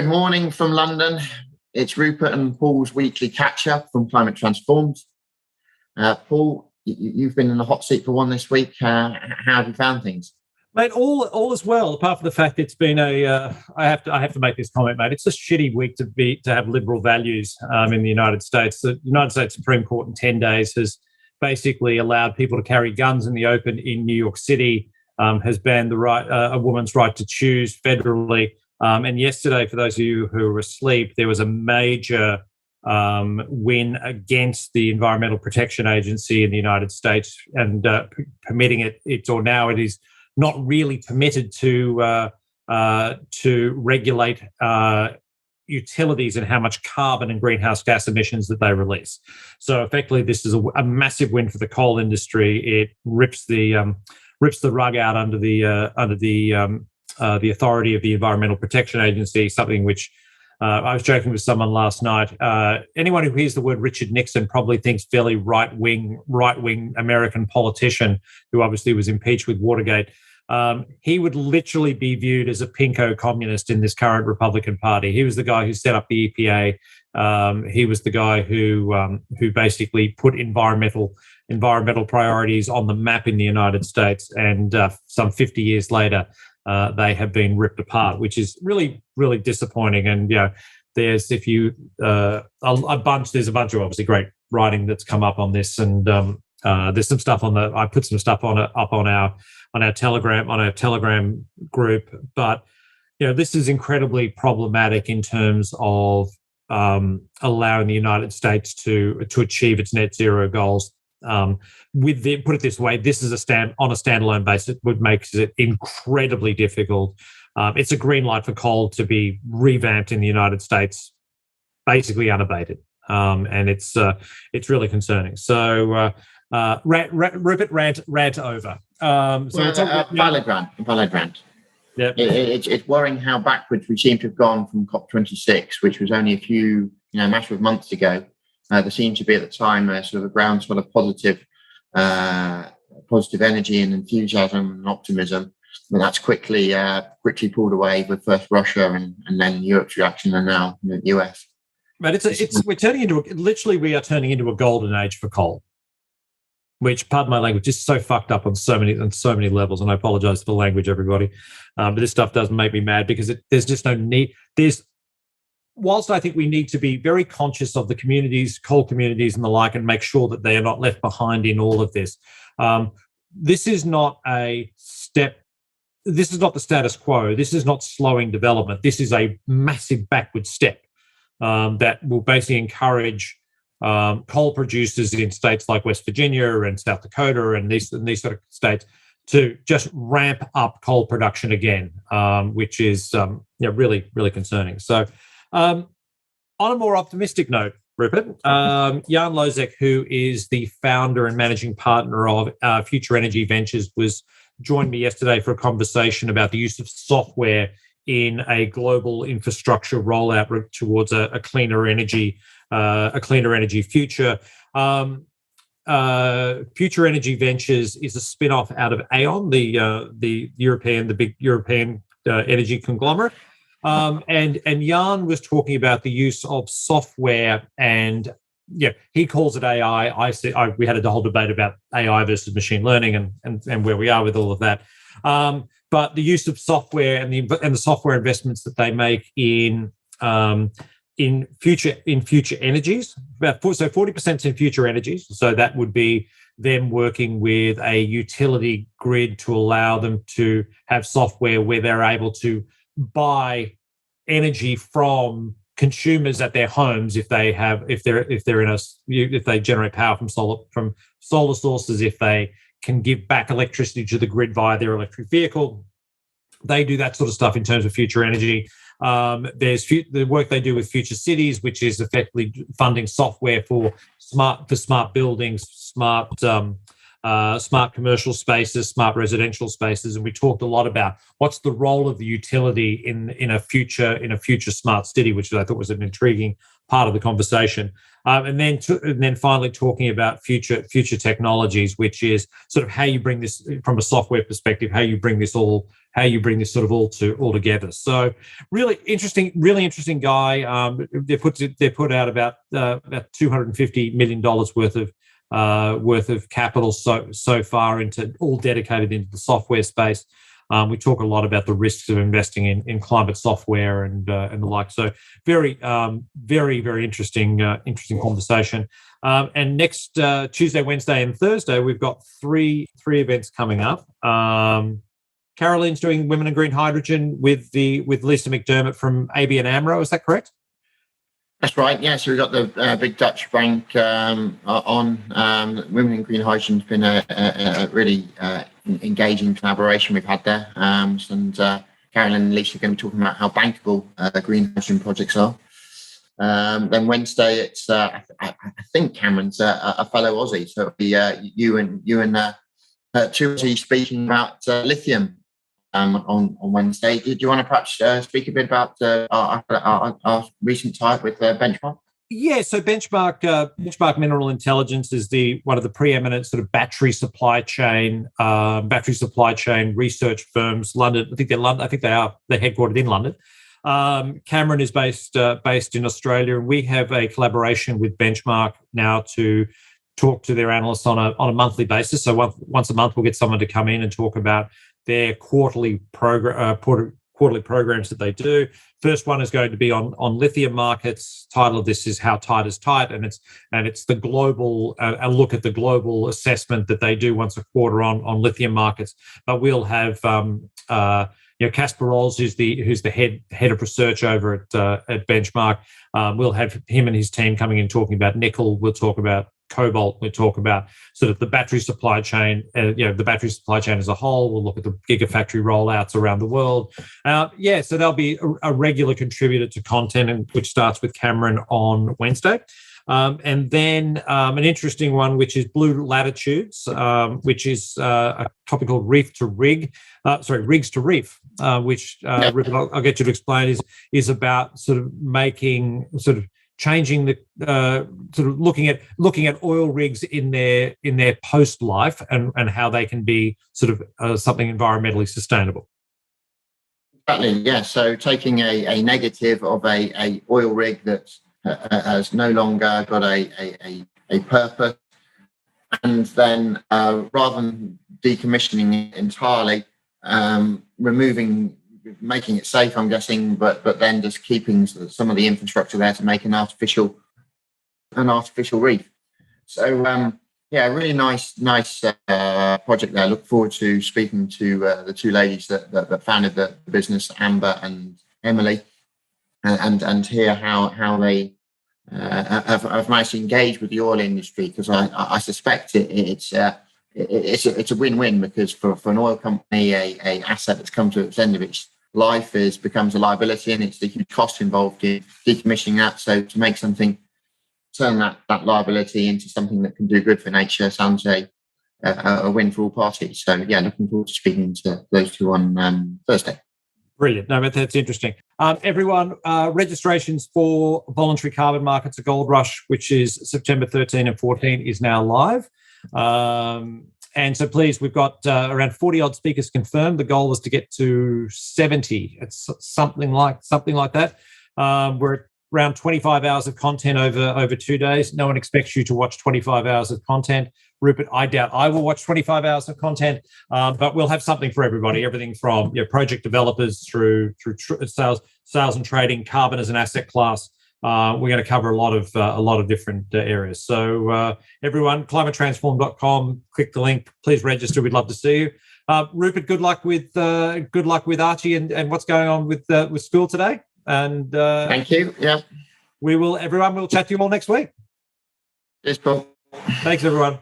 Good morning from London. It's Rupert and Paul's weekly catch-up from Climate Transformed. Paul, you've been in the hot seat for one this week. How have you found things? Mate, all is well, apart from the fact it's been I have to make this comment, mate. It's a shitty week to have liberal values in the United States. The United States Supreme Court in 10 days has basically allowed people to carry guns in the open in New York City, has banned a woman's right to choose federally. And yesterday, for those of you who were asleep, there was a major win against the Environmental Protection Agency in the United States and permitting it is not really permitted to regulate utilities and how much carbon and greenhouse gas emissions that they release. So effectively, this is a massive win for the coal industry. It rips the rug out under the authority of the Environmental Protection Agency, something which I was joking with someone last night. Anyone who hears the word Richard Nixon probably thinks fairly right-wing American politician who obviously was impeached with Watergate. He would literally be viewed as a pinko communist in this current Republican Party. He was the guy who set up the EPA. He was the guy who basically put environmental priorities on the map in the United States. And some 50 years later, they have been ripped apart, which is really, really disappointing. And there's a bunch of obviously great writing that's come up on this, and there's some stuff I put some stuff on our Telegram group. But this is incredibly problematic in terms of allowing the United States to achieve its net zero goals. Put it this way, this is on a standalone basis, would make it incredibly difficult. It's a green light for coal to be revamped in the United States, basically unabated, and it's really concerning. So, Rupert, rant over. Valid rant. Yeah, it's worrying how backwards we seem to have gone from COP26, which was only a matter of months ago. There seemed to be at the time sort of a groundswell of positive energy and enthusiasm and optimism, but that's quickly pulled away with first Russia and then Europe's reaction, and now the US. But we are turning into a golden age for coal, which, pardon my language, is so fucked up on so many levels. And I apologize for the language, everybody, but this stuff doesn't make me mad because there's just no need. Whilst I think we need to be very conscious of the communities, coal communities and the like, and make sure that they are not left behind in all of this, this is not a step. This is not the status quo. This is not slowing development. This is a massive backward step that will basically encourage coal producers in states like West Virginia and South Dakota and these sort of states to just ramp up coal production again, which is really, really concerning. So, on a more optimistic note, Rupert, Jan Lozek, who is the founder and managing partner of Future Energy Ventures, joined me yesterday for a conversation about the use of software in a global infrastructure rollout towards a cleaner energy future. Future Energy Ventures is a spin-off out of Aon, the big European energy conglomerate. And Jan was talking about the use of software, and he calls it AI. We had a whole debate about AI versus machine learning and where we are with all of that. But the use of software and the software investments that they make in future energies, about 40% in future energies. So that would be them working with a utility grid to allow them to have software where they're able to buy energy from consumers at their homes if they generate power from solar sources, if they can give back electricity to the grid via their electric vehicle. They do that sort of stuff in terms of future energy. There's the work they do with future cities, which is effectively funding software for smart buildings, smart smart commercial spaces, smart residential spaces, and we talked a lot about what's the role of the utility in a future smart city, which I thought was an intriguing part of the conversation. And then finally talking about future technologies, which is sort of how you bring this from a software perspective, how you bring this all together. So really interesting guy. They put out about $250 million worth of capital so far into all dedicated into the software space. We talk a lot about the risks of investing in climate software and the like. So very interesting conversation. And next Tuesday, Wednesday, and Thursday, we've got three events coming up. Caroline's doing Women in Green Hydrogen with Lisa McDermott from ABN AMRO. Is that correct? That's right. Yeah. So we've got the big Dutch bank on. Women in Green Hydrogen's been a really engaging collaboration we've had there. And Caroline and Lisa are going to be talking about how bankable green hydrogen projects are. Then Wednesday, it's I think Cameron's a fellow Aussie, so it'll be you and two Aussies speaking about lithium on Wednesday. Do you want to perhaps speak a bit about our recent tie-up with Benchmark? Yeah, so Benchmark Mineral Intelligence is one of the preeminent sort of battery supply chain research firms. London, I think they're headquartered in London. Cameron is based in Australia, and we have a collaboration with Benchmark now to talk to their analysts on a monthly basis. So once a month, we'll get someone to come in and talk about their quarterly programs that they do. First one is going to be on lithium markets. Title of this is "How Tight is Tight," and it's the global a look at the global assessment that they do once a quarter on lithium markets. But we'll have Casper Rolls, who's the head of research over at Benchmark. We'll have him and his team coming in talking about nickel. We'll talk about cobalt. We'll talk about sort of the battery supply chain, the battery supply chain as a whole. We'll look at the gigafactory rollouts around the world. So they'll be a regular contributor to content, which starts with Cameron on Wednesday. And then an interesting one, which is Blue Latitudes, which is a topic called Rigs to Reef, which Rupert, I'll get you to explain, is about sort of changing the sort of looking at oil rigs in their post life and how they can be sort of something environmentally sustainable. Exactly. Yeah. So taking a negative of a oil rig that has no longer got a purpose, and then rather than decommissioning it entirely, making it safe, I'm guessing, but then just keeping some of the infrastructure there to make an artificial reef. So a really nice project there. Look forward to speaking to the two ladies that founded the business, Amber and Emily, and hear how they have managed to engage with the oil industry, because I suspect it's a win-win, because for an oil company, a asset that's come to its end of its life becomes a liability, and it's the huge cost involved in decommissioning that. So to turn that liability into something that can do good for nature sounds a win for all parties. So looking forward to speaking to those two on Thursday. Brilliant. No, but that's interesting. Everyone, registrations for voluntary carbon markets at Gold Rush, which is September 13 and 14, is now live. And so please, we've got around 40 odd speakers confirmed. The goal is to get to 70. It's something like that. We're at around 25 hours of content over 2 days. No one expects you to watch 25 hours of content. Rupert, I doubt I will watch 25 hours of content, but we'll have something for everybody. Everything from project developers through sales and trading, carbon as an asset class. We're going to cover a lot of different areas. So everyone, climatetransform.com. Click the link. Please register. We'd love to see you. Rupert, good luck with Archie and what's going on with school today. And thank you. Yeah, everyone. We'll chat to you all next week. Cheers, Paul. Thanks, everyone.